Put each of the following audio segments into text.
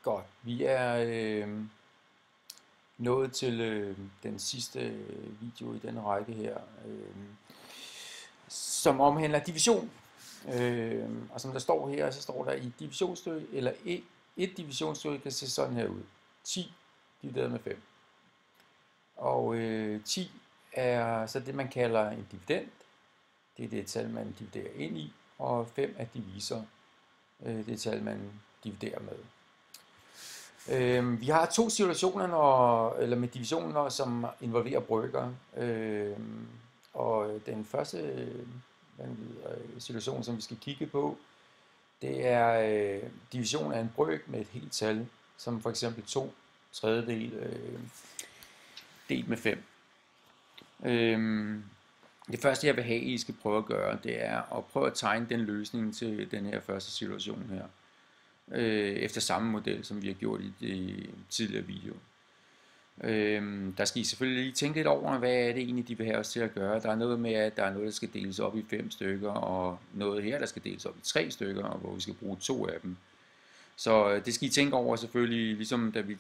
Godt. Vi er nået til den sidste video i denne række her, som omhandler division. Og som der står her, så står der i divisionsstykke, eller et divisionsstykke kan se sådan her ud. 10 divideret med 5. Og 10 er så det, man kalder en dividend. Det er det tal, man dividerer ind i. Og 5 er divisor. Det er tal, man dividerer med. Vi har to situationer med divisioner, som involverer brøker. Og den første situation, som vi skal kigge på, det er division af en brøk med et helt tal, som for eksempel 2/3 delt med 5. Det første, jeg vil have, I skal prøve at gøre, det er at prøve at tegne den løsning til den her første situation her. Efter samme model, som vi har gjort i det tidligere video. Der skal I selvfølgelig lige tænke lidt over, hvad er det egentlig, de vil have os til at gøre. Der er noget med, at der er noget, der skal deles op i 5 stykker, og noget her, der skal deles op i 3 stykker, og hvor vi skal bruge 2 af dem. Så det skal I tænke over selvfølgelig, ligesom da vi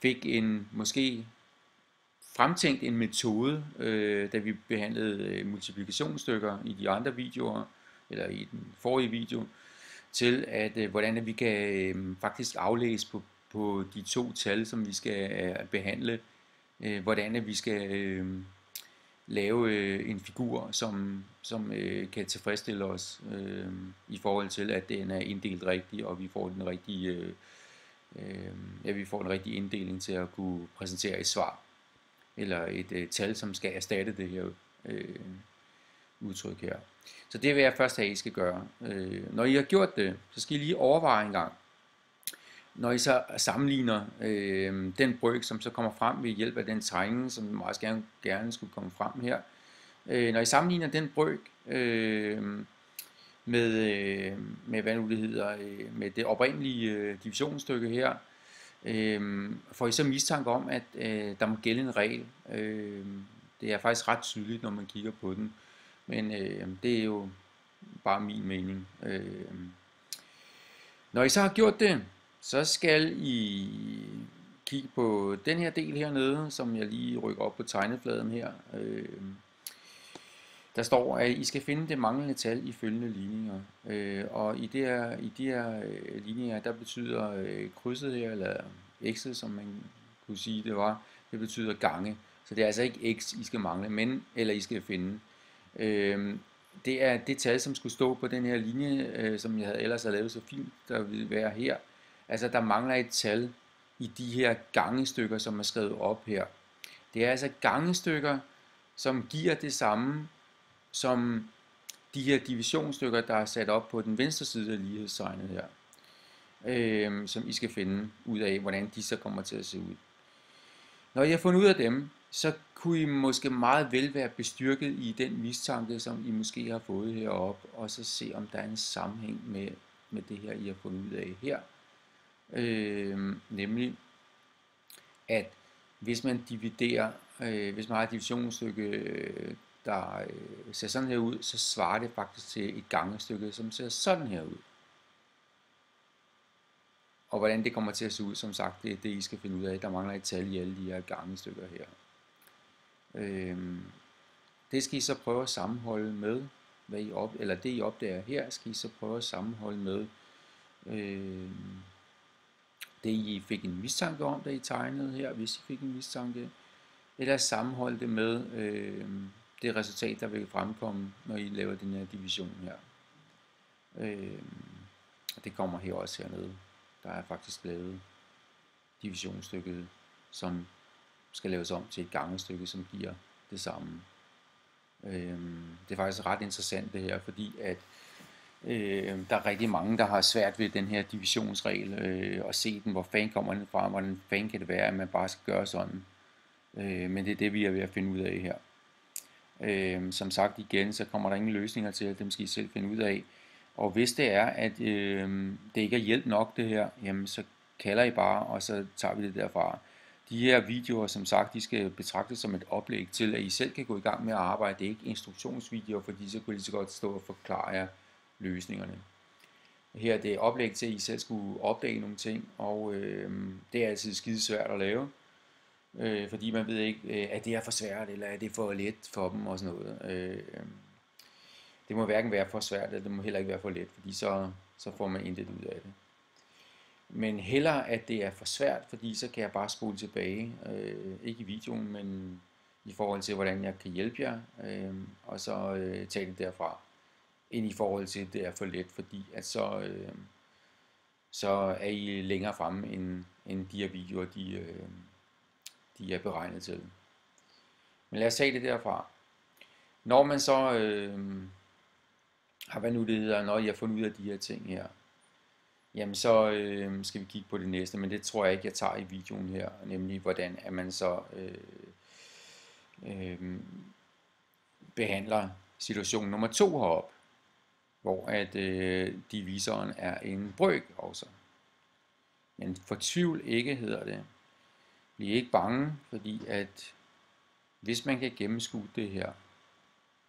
fik måske fremtænkt en metode, da vi behandlede multiplikationsstykker i de andre videoer, eller i den forrige video, til at hvordan vi kan faktisk aflæse på de to tal, som vi skal behandle, hvordan vi skal lave en figur, som kan tilfredsstille os i forhold til, at den er inddelt rigtigt, og vi får den rigtige inddeling til at kunne præsentere et svar, eller et tal, som skal erstatte det her udtryk her. Så det vil jeg først have, I skal gøre. Når I har gjort det, så skal I lige overveje en gang, når I så sammenligner den brøk, som så kommer frem ved hjælp af den tegning, som meget gerne skulle komme frem her. Når I sammenligner den brøk med hvad nu det hedder, med det oprindelige divisionsstykke her, får I så mistanke om, at der må gælde en regel. Det er faktisk ret tydeligt, når man kigger på den. Men det er jo bare min mening. Når I så har gjort det, så skal I kigge på den her del hernede, som jeg lige rykker op på tegnefladen her. Der står, at I skal finde det manglende tal i følgende ligninger. Og i de her ligninger, der betyder krydset her, eller x'et, som man kunne sige det var, det betyder gange. Så det er altså ikke x, I skal mangle, eller I skal finde. Det er det tal, som skulle stå på den her linje, som jeg ellers havde lavet så fint, der vil være her. Altså, der mangler et tal i de her gangestykker, som er skrevet op her. Det er altså gangestykker, som giver det samme som de her divisionsstykker, der er sat op på den venstre side af lighedstegnet her. Som I skal finde ud af, hvordan de så kommer til at se ud. Når I har fundet ud af dem, så kunne I måske meget vel være bestyrket i den mistanke, som I måske har fået heroppe, og så se, om der er en sammenhæng med det her, I har fundet ud af her. Nemlig, at hvis man dividerer, hvis man har et divisionsstykke, der ser sådan her ud, så svarer det faktisk til et gangestykke, som ser sådan her ud. Og hvordan det kommer til at se ud, som sagt, det er det, I skal finde ud af. Der mangler et tal i alle de her gangestykker her. Det skal I så prøve at sammenholde med, det I opdager her, skal I så prøve at sammenholde med det I fik en mistanke om, da I tegnede her, hvis I fik en mistanke, eller sammenholde det med det resultat, der vil fremkomme, når I laver den her division her. Det kommer her også hernede. Der er faktisk lavet divisionsstykket, som skal laves om til et gangestykke, som giver det samme. Det er faktisk ret interessant det her, fordi at der er rigtig mange, der har svært ved den her divisionsregel og se den, hvor fanden kommer den fra, hvordan fanden kan det være, at man bare skal gøre sådan. Men det er det, vi er ved at finde ud af her. Som sagt igen, så kommer der ingen løsninger til, at dem skal I selv finde ud af. Og hvis det er, at det ikke er hjælp nok det her, jamen så kalder I bare, og så tager vi det derfra. De her videoer, som sagt, de skal betragtes som et oplæg til, at I selv kan gå i gang med at arbejde. Det er ikke instruktionsvideoer, fordi så kunne I så godt stå og forklare jer løsningerne. Her er det oplæg til, at I selv skulle opdage nogle ting, og det er altid skide svært at lave, fordi man ved ikke, er det er for svært, eller er det for let for dem og sådan noget. Det må hverken være for svært, eller det må heller ikke være for let, fordi så får man intet ud af det. Men hellere, at det er for svært, fordi så kan jeg bare spole tilbage, ikke i videoen, men i forhold til, hvordan jeg kan hjælpe jer, og så tage det derfra, end i forhold til, at det er for let, fordi at så er I længere fremme, end de her videoer, de er beregnet til. Men lad os tage det derfra. Når man så har, hvad nu det hedder, når I har fundet ud af de her ting her, jamen så skal vi kigge på det næste, men det tror jeg ikke, jeg tager i videoen her, nemlig hvordan at man så behandler situation nummer 2 heroppe, hvor at divisoren er en brøk også. Men fortvivl ikke hedder det. Bliv ikke bange, fordi at hvis man kan gennemskue det her,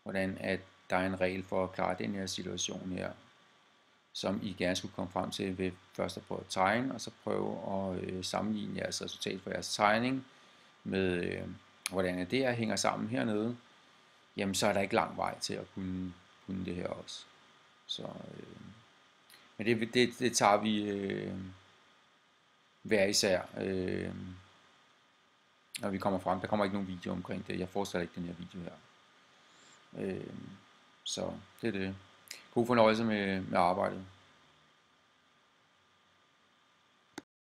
hvordan at der er en regel for at klare den her situation her, som I gerne skulle komme frem til ved først at prøve at tegne, og så prøve at sammenligne jeres resultat for jeres tegning med, hvordan det her hænger sammen hernede, jamen så er der ikke lang vej til at kunne det her også. Så, men det tager vi hver især, når vi kommer frem. Der kommer ikke nogen video omkring det. Jeg forestiller ikke den her video her. Så det er det. God fornøjelse med arbejdet.